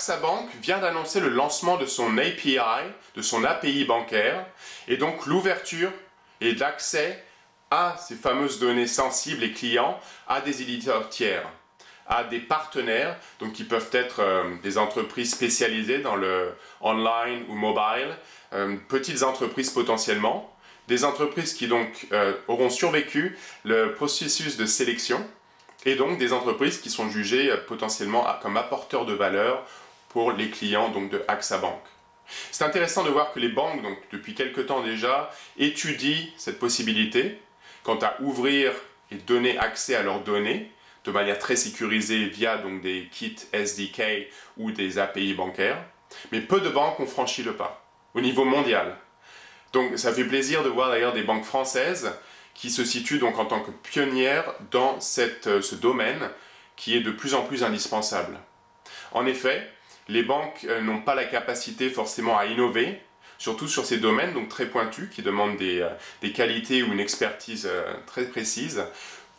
AXA Bank vient d'annoncer le lancement de son API, de son API bancaire, et donc l'ouverture et l'accès à ces fameuses données sensibles et clients à des éditeurs tiers, à des partenaires, donc qui peuvent être des entreprises spécialisées dans le online ou mobile, petites entreprises potentiellement, des entreprises qui donc auront survécu le processus de sélection, et donc des entreprises qui sont jugées potentiellement comme apporteurs de valeur pour les clients donc, de AXA Bank. C'est intéressant de voir que les banques, donc, depuis quelque temps déjà, étudient cette possibilité quant à ouvrir et donner accès à leurs données de manière très sécurisée via donc, des kits SDK ou des API bancaires. Mais peu de banques ont franchi le pas au niveau mondial. Donc ça fait plaisir de voir d'ailleurs des banques françaises qui se situent donc en tant que pionnières dans ce domaine qui est de plus en plus indispensable. En effet, les banques n'ont pas la capacité forcément à innover, surtout sur ces domaines donc très pointus qui demandent des qualités ou une expertise très précise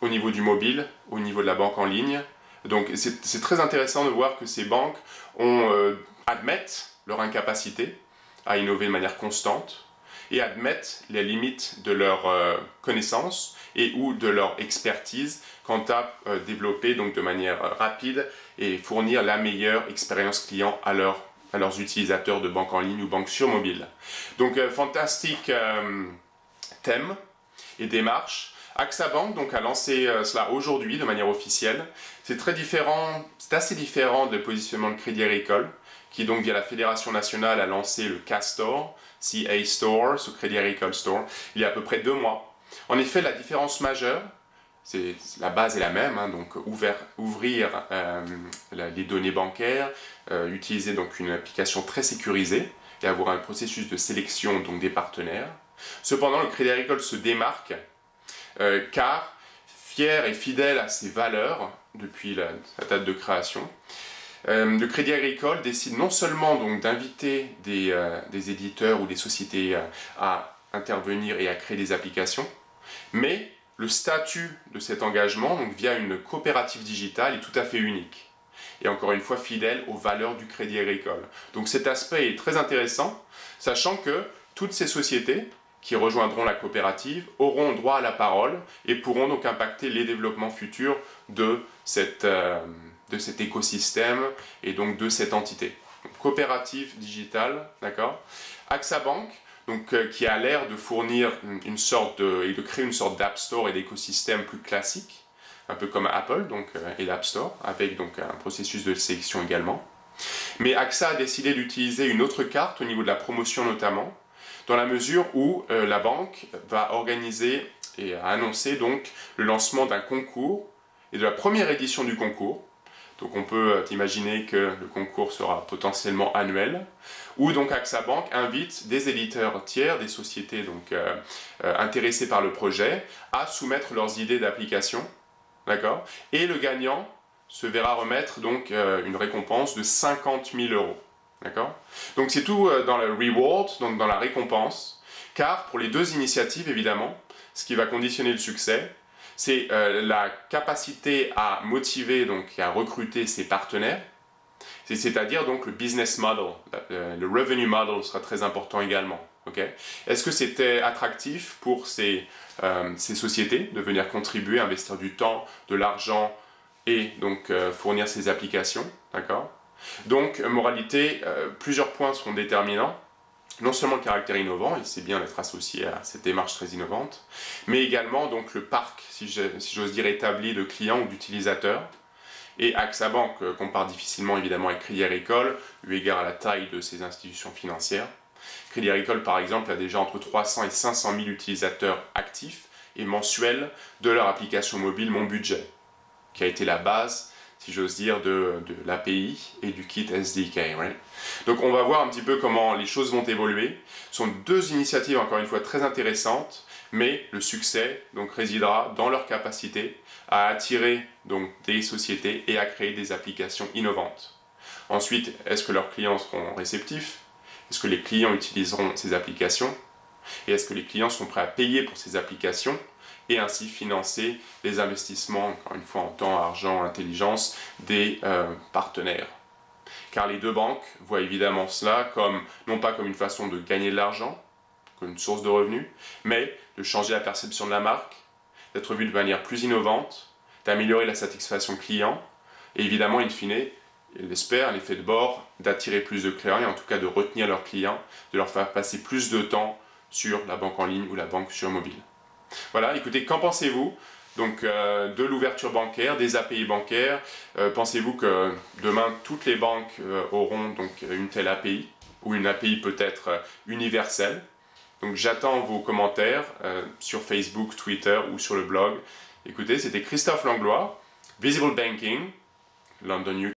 au niveau du mobile, au niveau de la banque en ligne. Donc c'est très intéressant de voir que ces banques admettent leur incapacité à innover de manière constante et admettent les limites de leur connaissance et ou de leur expertise quant à développer donc de manière rapide et fournir la meilleure expérience client à leurs utilisateurs de banque en ligne ou banque sur mobile. Donc fantastique thème et démarche. AXA Bank donc, a lancé cela aujourd'hui de manière officielle. C'est assez différent du positionnement de Crédit Agricole, qui donc via la Fédération nationale a lancé le CA-Store, CA Store, ce Crédit Agricole Store, il y a à peu près 2 mois. En effet, la différence majeure, la base est la même, hein, donc ouvrir les données bancaires, utiliser donc une application très sécurisée et avoir un processus de sélection donc, des partenaires. Cependant, le Crédit Agricole se démarque car, fier et fidèle à ses valeurs depuis la date de création, le Crédit Agricole décide non seulement donc d'inviter des éditeurs ou des sociétés à intervenir et à créer des applications, mais le statut de cet engagement, donc via une coopérative digitale, est tout à fait unique. Et encore une fois, fidèle aux valeurs du Crédit Agricole. Donc cet aspect est très intéressant, sachant que toutes ces sociétés qui rejoindront la coopérative auront droit à la parole et pourront donc impacter les développements futurs de cet écosystème et donc de cette entité. Donc, coopérative digitale, d'accord. AXA Bank, donc, qui a l'air de fournir et de créer une sorte d'App Store et d'écosystème plus classique, un peu comme Apple donc, et l'App Store, avec donc, un processus de sélection également. Mais AXA a décidé d'utiliser une autre carte au niveau de la promotion notamment, dans la mesure où la banque va organiser et a annoncé donc le lancement d'un concours et de la première édition du concours. Donc on peut imaginer que le concours sera potentiellement annuel, où donc AXA Bank invite des éditeurs tiers, des sociétés donc, intéressées par le projet, à soumettre leurs idées d'application, d'accord ? Et le gagnant se verra remettre donc une récompense de 50 000 €. D'accord ? Donc c'est tout dans le reward, donc dans la récompense, car pour les 2 initiatives évidemment, ce qui va conditionner le succès, c'est la capacité à motiver donc et à recruter ses partenaires, c'est-à-dire donc le business model, le revenue model sera très important également. Okay ? Est-ce que c'était attractif pour ces sociétés de venir contribuer, investir du temps, de l'argent et donc fournir ces applications, d'accord ? Donc, moralité, plusieurs points seront déterminants. Non seulement le caractère innovant, et c'est bien d'être associé à cette démarche très innovante, mais également donc, le parc, si j'ose dire, établi de clients ou d'utilisateurs. Et AXA Bank compare difficilement évidemment avec Crédit Agricole, eu égard à la taille de ces institutions financières. Crédit Agricole, par exemple, a déjà entre 300 et 500 000 utilisateurs actifs et mensuels de leur application mobile Mon Budget, qui a été la base, si j'ose dire, de l'API et du kit SDK. Right? Donc on va voir un petit peu comment les choses vont évoluer. Ce sont 2 initiatives, encore une fois, très intéressantes, mais le succès donc, résidera dans leur capacité à attirer donc, des sociétés et à créer des applications innovantes. Ensuite, est-ce que leurs clients seront réceptifs? Est-ce que les clients utiliseront ces applications? Et est-ce que les clients sont prêts à payer pour ces applications et ainsi financer les investissements, encore une fois en temps, argent, intelligence, des partenaires. car les deux banques voient évidemment cela non pas comme une façon de gagner de l'argent, comme une source de revenus, mais de changer la perception de la marque, d'être vu de manière plus innovante, d'améliorer la satisfaction client, et évidemment, in fine, ils l'espèrent, l'effet de bord, d'attirer plus de clients, et en tout cas de retenir leurs clients, de leur faire passer plus de temps sur la banque en ligne ou la banque sur mobile. Voilà, écoutez, qu'en pensez-vous donc de l'ouverture bancaire, des API bancaires? Pensez-vous que demain toutes les banques auront donc une telle API ou une API peut-être universelle? Donc j'attends vos commentaires sur Facebook, Twitter ou sur le blog. Écoutez, c'était Christophe Langlois, Visible Banking, London UK.